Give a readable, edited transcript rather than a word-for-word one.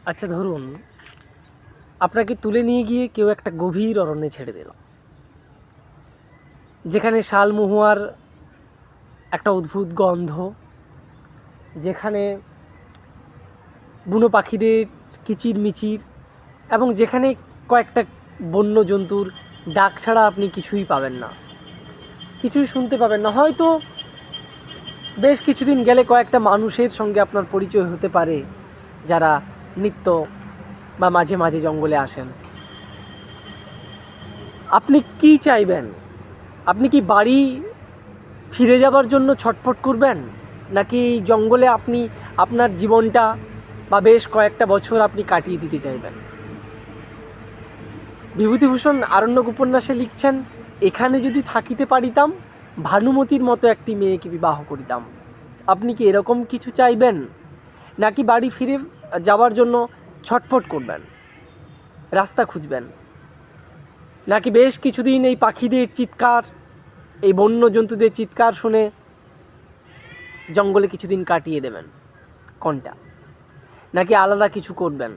আচ্ছা ধরুন, আপনাকে তুলে নিয়ে গিয়ে কেউ একটা গভীর অরণ্যে ছেড়ে দিল, যেখানে শালমহুয়ার একটা অদ্ভুত গন্ধ, যেখানে বুনো পাখিদের কিচিরমিচির, এবং যেখানে কয়েকটা বন্য জন্তুর ডাক ছাড়া আপনি কিছুই পাবেন না, কিছুই শুনতে পাবেন না। হয়তো বেশ কিছুদিন গেলে কয়েকটা মানুষের সঙ্গে আপনার পরিচয় হতে পারে, যারা নিত্য বা মাঝে মাঝে জঙ্গলে আসেন। আপনি কি চাইবেন? আপনি কি বাড়ি ফিরে যাবার জন্য ছটফট করবেন, নাকি এই জঙ্গলে আপনি আপনার জীবনটা বা বেশ কয়েকটা বছর আপনি কাটিয়ে দিতে চাইবেন? বিভূতিভূষণ আরণ্যক উপন্যাসে লিখছেন, এখানে যদি থাকিতে পারিতাম, ভানুমতির মতো একটি মেয়েকে বিবাহ করিতাম। আপনি কি এরকম কিছু চাইবেন, নাকি বাড়ি ফিরে যাওয়ার জন্য ছটফট করবেন, রাস্তা খুঁজবেন, নাকি বেশ কিছুদিন এই পাখিদের চিৎকার, এই বন্য জন্তুদের চিৎকার শুনে জঙ্গলে কিছুদিন কাটিয়ে দেবেন? কোনটা? নাকি আলাদা কিছু করবেন?